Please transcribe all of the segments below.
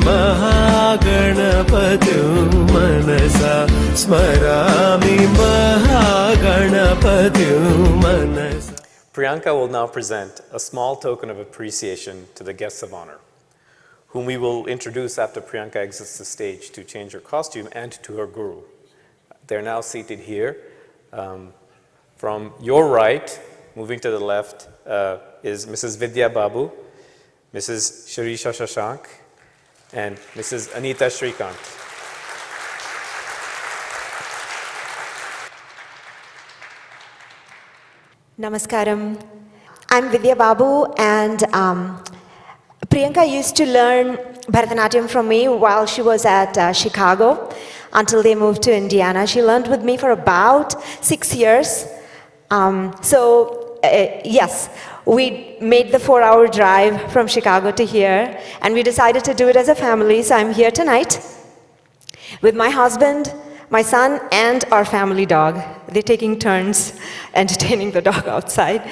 महागणपतिं मनसा स्मरामि महागणपतिं मनसा. Priyanka will now present a small token of appreciation to the guests of honor, whom we will introduce after Priyanka exits the stage to change her costume, and to her guru. They're now seated here. From your right, moving to the left, is Mrs. Vidya Babu, Mrs. Shirisha Shashank, and Mrs. Anita Shrikant. Namaskaram. I'm Vidya Babu, and Priyanka used to learn Bharatanatyam from me while she was at Chicago until they moved to Indiana. She learned with me for about 6 years. Yes, we made the 4-hour drive from Chicago to here, and we decided to do it as a family. So I'm here tonight with my husband, my son, and our family dog. They're taking turns entertaining the dog outside.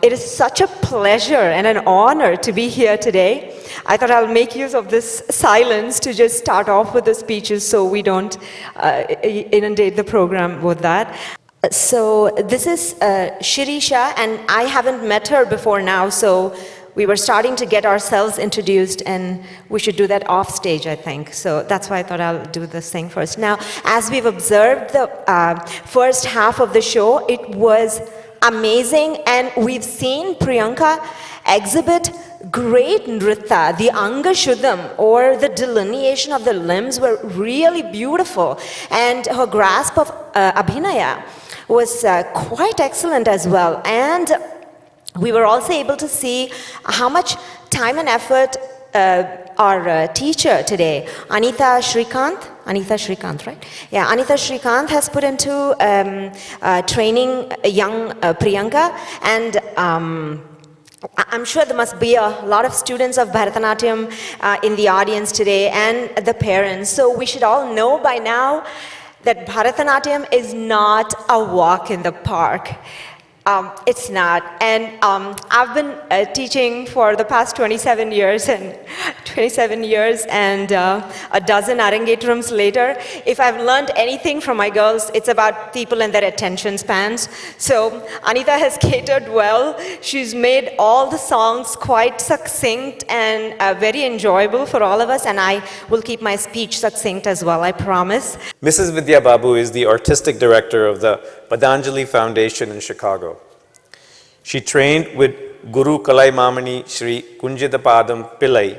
It is such a pleasure and an honor to be here today. I thought I'll make use of this silence to just start off with the speeches so we don't inundate the program with that. So this is Shirisha, and I haven't met her before now, so we were starting to get ourselves introduced, and we should do that off stage, I think. So that's why I thought I'll do this thing first. Now, as we've observed the first half of the show, it was amazing, and we've seen Priyanka exhibit great nritta. The anga shuddham, or the delineation of the limbs, were really beautiful, and her grasp of abhinaya was quite excellent as well. And we were also able to see how much time and effort our teacher today, Anita Shrikant, right? Yeah, Anita Shrikant has put into training young Priyanka, and I'm sure there must be a lot of students of Bharatanatyam in the audience today, and the parents. So we should all know by now that Bharatanatyam is not a walk in the park. It's not. And I've been teaching for the past 27 years, and a dozen Arangetrams later, if I've learned anything from my girls, it's about people and their attention spans. So Anita has catered well. She's made all the songs quite succinct and very enjoyable for all of us, and I will keep my speech succinct as well, I promise. Mrs. Vidya Babu is the artistic director of the Patanjali Foundation in Chicago. She trained with Guru Kalaimamani Shri Kunjitapadam Pillai.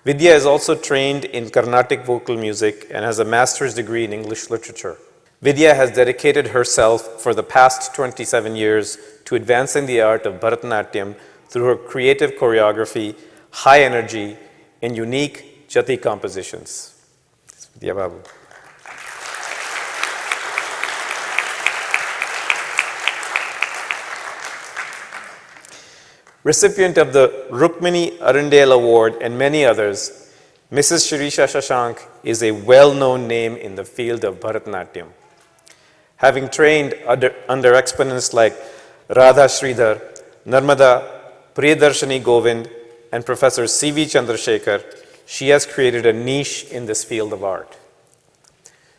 Vidya is also trained in Carnatic vocal music and has a master's degree in English literature. Vidya has dedicated herself for the past 27 years to advancing the art of Bharatanatyam through her creative choreography, high energy, and unique jati compositions. Vidya Babu. Recipient of the Rukmini Arundale Award and many others, Mrs. Shirisha Shashank is a well-known name in the field of Bharatanatyam. Having trained under exponents like Radha Sridhar, Narmada, Priyadarshini Govind, and Professor C.V. Chandrasekhar, she has created a niche in this field of art.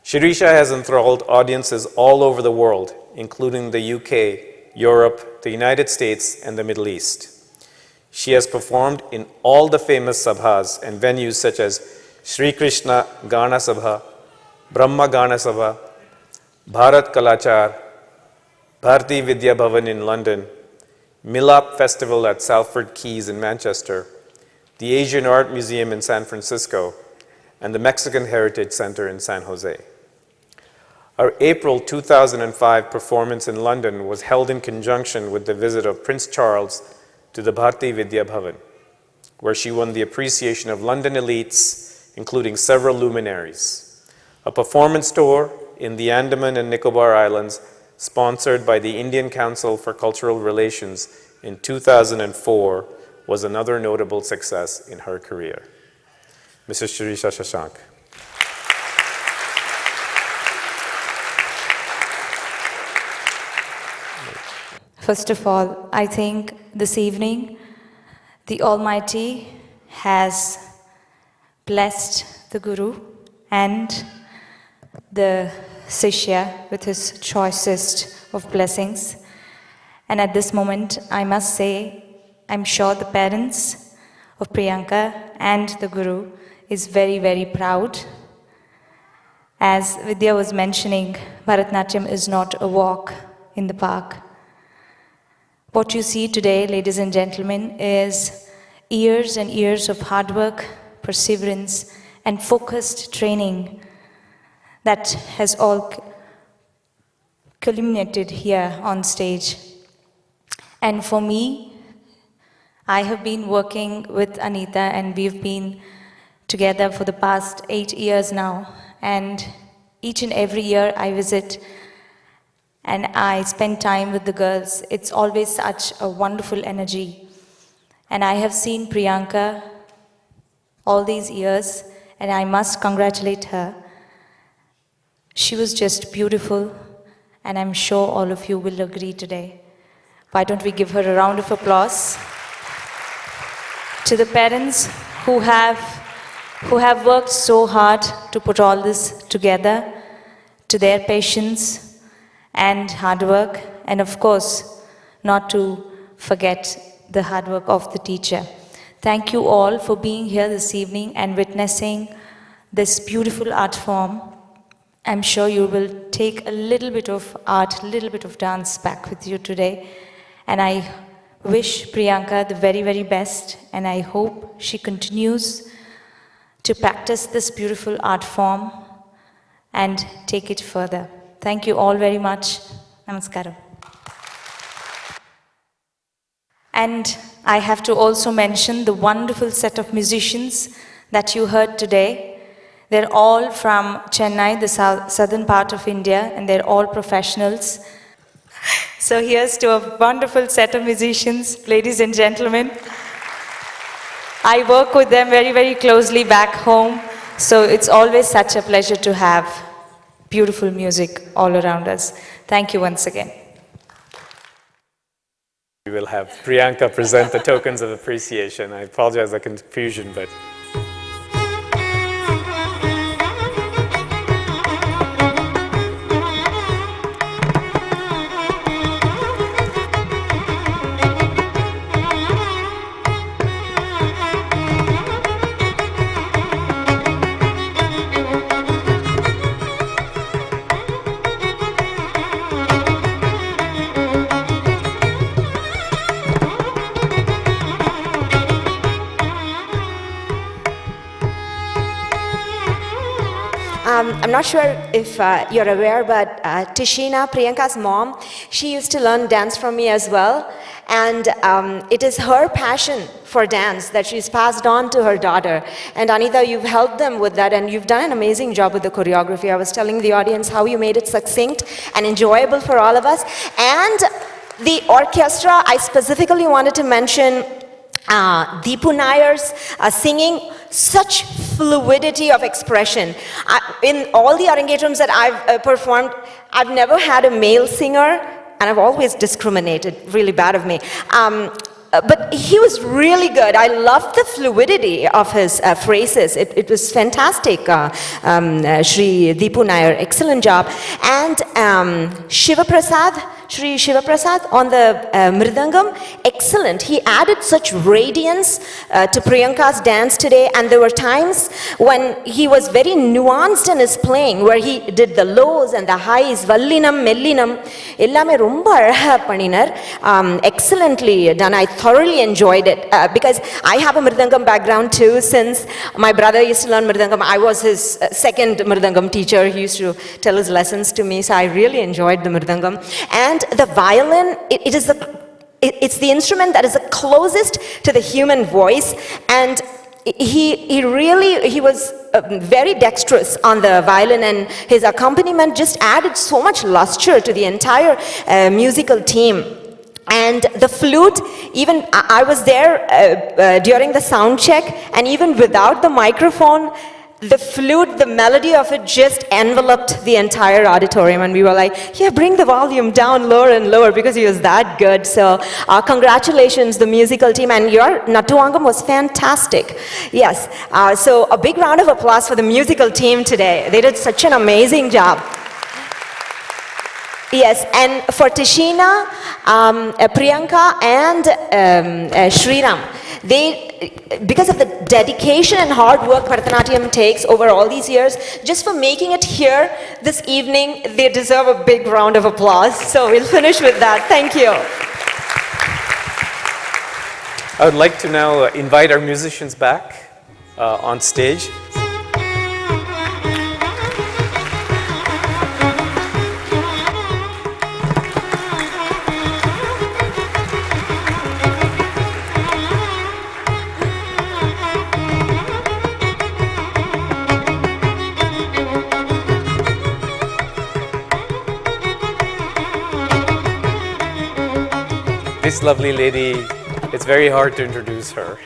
Shirisha has enthralled audiences all over the world, including the UK, Europe, the United States, and the Middle East. She has performed in all the famous sabhas and venues such as Sri Krishna Gana Sabha, Brahma Gana Sabha, Bharat Kalachar, Bharati Vidya Bhavan in London, Milap Festival at Salford Keys in Manchester, the Asian Art Museum in San Francisco, and the Mexican Heritage Center in San Jose. Our April 2005 performance in London was held in conjunction with the visit of Prince Charles to the Bharati Vidya Bhavan, where she won the appreciation of London elites, including several luminaries. A performance tour in the Andaman and Nicobar Islands, sponsored by the Indian Council for Cultural Relations in 2004, was another notable success in her career. Mrs. Shirisha Shashank. First of all, I think this evening The Almighty has blessed the Guru and the Sishya with his choicest of blessings. And at this moment, I must say, I'm sure the parents of Priyanka and the Guru is very, very proud. As Vidya was mentioning, Bharatanatyam is not a walk in the park. What you see today, ladies and gentlemen, is years and years of hard work, perseverance, and focused training that has all culminated here on stage. And for me, I have been working with Anita and we've been together for the past 8 years now. And each and every year I visit and I spend time with the girls. It's always such a wonderful energy. And I have seen Priyanka all these years and I must congratulate her. She was just beautiful and I'm sure all of you will agree today. Why don't we give her a round of applause? To the parents who have worked so hard to put all this together, to their patience and hard work, and of course, not to forget the hard work of the teacher. Thank you all for being here this evening and witnessing this beautiful art form. I'm sure you will take a little bit of art, a little bit of dance back with you today. And I wish Priyanka the very, very best, and I hope she continues to practice this beautiful art form and take it further. Thank you all very much. Namaskaram. And I have to also mention the wonderful set of musicians that you heard today. They're all from Chennai, the southern part of India, and they're all professionals. So here's to a wonderful set of musicians, ladies and gentlemen. I work with them very, very closely back home, so it's always such a pleasure to have beautiful music all around us. Thank you once again. We will have Priyanka present the tokens of appreciation. I apologize for the confusion, but I'm not sure if you're aware, but Tishina, Priyanka's mom, she used to learn dance from me as well. And it is her passion for dance that she's passed on to her daughter. And Anita, you've helped them with that, and you've done an amazing job with the choreography. I was telling the audience how you made it succinct and enjoyable for all of us. And the orchestra, I specifically wanted to mention Deepu Nayar's singing, such fluidity of expression. In all the Arangetrams that I've performed, I've never had a male singer, and I've always discriminated, really bad of me. But he was really good. I loved the fluidity of his phrases. It was fantastic, Shri Deepu Nayar, excellent job. And Shiva Prasad, Shri Shiva Prasad on the Mridangam, excellent. He added such radiance to Priyanka's dance today, and there were times when he was very nuanced in his playing, where he did the lows and the highs, Vallinam, Mellinam, ellame romba azhaga panninar. Excellently done. I thoroughly enjoyed it because I have a Mridangam background too. Since my brother used to learn Mridangam, I was his second Mridangam teacher. He used to tell his lessons to me, so I really enjoyed the Mridangam. And the violin, it's the instrument that is the closest to the human voice, and he was very dexterous on the violin, and his accompaniment just added so much luster to the entire musical team. And the flute, even I was there during the sound check, and even without the microphone, the flute, the melody of it just enveloped the entire auditorium, and we were like, yeah, bring the volume down lower and lower, because he was that good. So congratulations, the musical team, and your Nattuangam was fantastic. Yes, so a big round of applause for the musical team today. They did such an amazing job. Yes, and for Tishina, Priyanka, and Sriram, because of the dedication and hard work Bharatanatyam takes over all these years, just for making it here this evening, they deserve a big round of applause. So we'll finish with that. Thank you. I would like to now invite our musicians back on stage. This lovely lady, it's very hard to introduce her.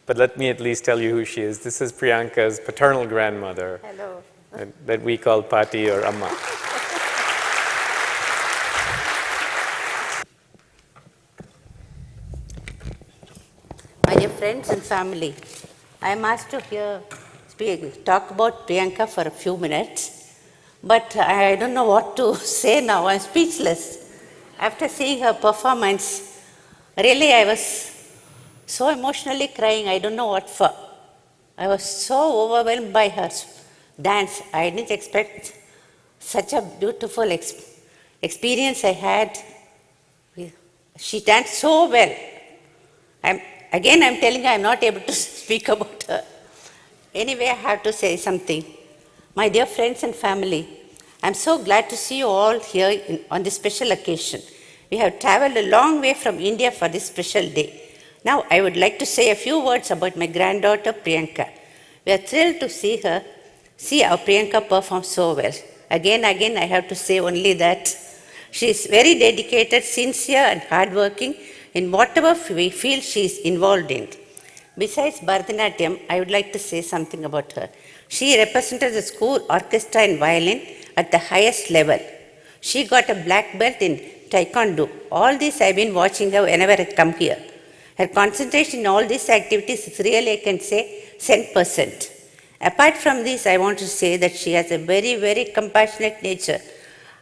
But let me at least tell you who she is. This is Priyanka's paternal grandmother. Hello. That we call Pati or Amma. My dear friends and family, I am asked to talk about Priyanka for a few minutes, but I don't know what to say now. I'm speechless. After seeing her performance, really I was so emotionally crying, I don't know what for. I was so overwhelmed by her dance. I didn't expect such a beautiful experience I had. She danced so well. I'm telling you, I'm not able to speak about her. Anyway, I have to say something. My dear friends and family, I'm so glad to see you all here on this special occasion. We have traveled a long way from India for this special day. Now, I would like to say a few words about my granddaughter, Priyanka. We are thrilled to see our Priyanka perform so well. Again, I have to say only that she is very dedicated, sincere, and hardworking in whatever we feel she is involved in. Besides Bharatanatyam, I would like to say something about her. She represented the school orchestra in violin at the highest level. She got a black belt in Taekwondo. All this I've been watching her whenever I come here. Her concentration in all these activities is really, I can say, 100%. Apart from this, I want to say that she has a very, very compassionate nature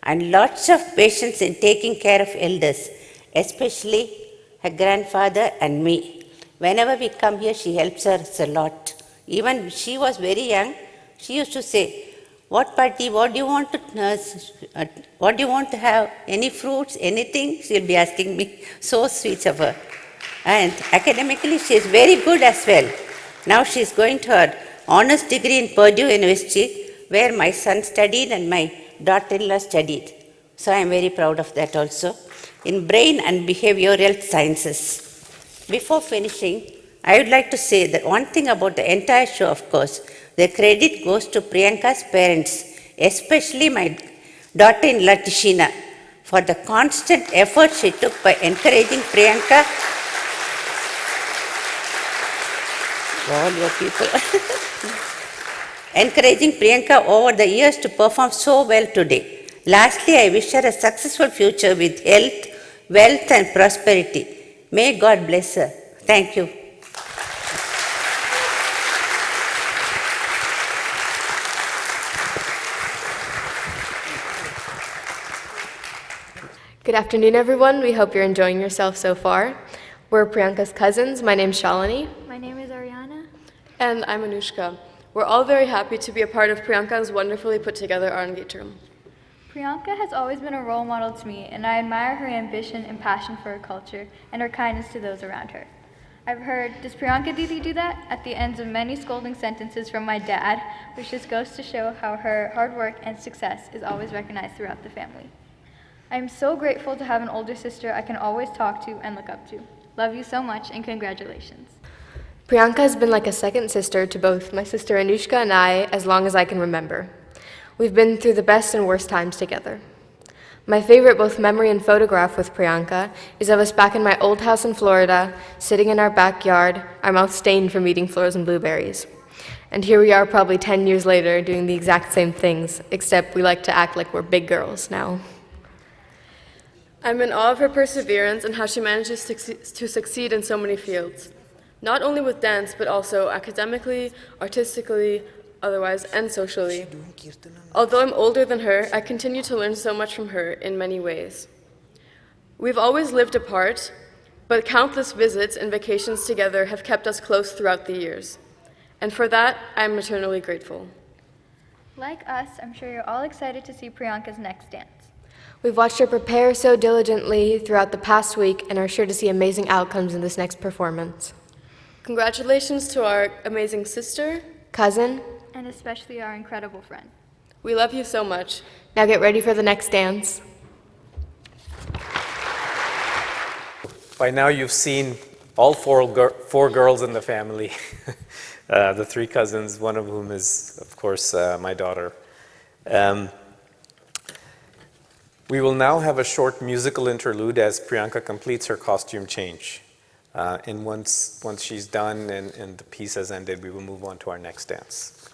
and lots of patience in taking care of elders, especially her grandfather and me. Whenever we come here, she helps us a lot. Even when she was very young, she used to say, what party, what do you want to have? Any fruits, anything? She'll be asking me. So sweet of her. And academically, she is very good as well. Now she is going to her honors degree in Purdue University, where my son studied and my daughter-in-law studied. So I am very proud of that also, in brain and behavioral sciences. Before finishing, I would like to say that one thing about the entire show, of course, the credit goes to Priyanka's parents, especially my daughter-in-law Tishina, for the constant effort she took by encouraging Priyanka. All your people. Encouraging Priyanka over the years to perform so well today. Lastly, I wish her a successful future with health, wealth, and prosperity. May God bless her. Thank you. Good afternoon, everyone. We hope you're enjoying yourself so far. We're Priyanka's cousins. My name's Shalini. My name is Ariana. And I'm Anushka. We're all very happy to be a part of Priyanka's wonderfully put together Arangetram. Priyanka has always been a role model to me, and I admire her ambition and passion for her culture and her kindness to those around her. I've heard, does Priyanka Didi do that? At the ends of many scolding sentences from my dad, which just goes to show how her hard work and success is always recognized throughout the family. I am so grateful to have an older sister I can always talk to and look up to. Love you so much, and congratulations. Priyanka has been like a second sister to both my sister Anushka and I as long as I can remember. We've been through the best and worst times together. My favorite both memory and photograph with Priyanka is of us back in my old house in Florida, sitting in our backyard, our mouths stained from eating flowers and blueberries. And here we are probably 10 years later doing the exact same things, except we like to act like we're big girls now. I'm in awe of her perseverance and how she manages to succeed in so many fields, not only with dance, but also academically, artistically, otherwise, and socially. Although I'm older than her, I continue to learn so much from her in many ways. We've always lived apart, but countless visits and vacations together have kept us close throughout the years. And for that, I'm eternally grateful. Like us, I'm sure you're all excited to see Priyanka's next dance. We've watched her prepare so diligently throughout the past week and are sure to see amazing outcomes in this next performance. Congratulations to our amazing sister. Cousin, And especially our incredible friend. We love you so much. now get ready for the next dance. By now you've seen all four girls in the family, the three cousins, one of whom is, of course, my daughter. We will now have a short musical interlude as Priyanka completes her costume change. And once she's done and the piece has ended, we will move on to our next dance.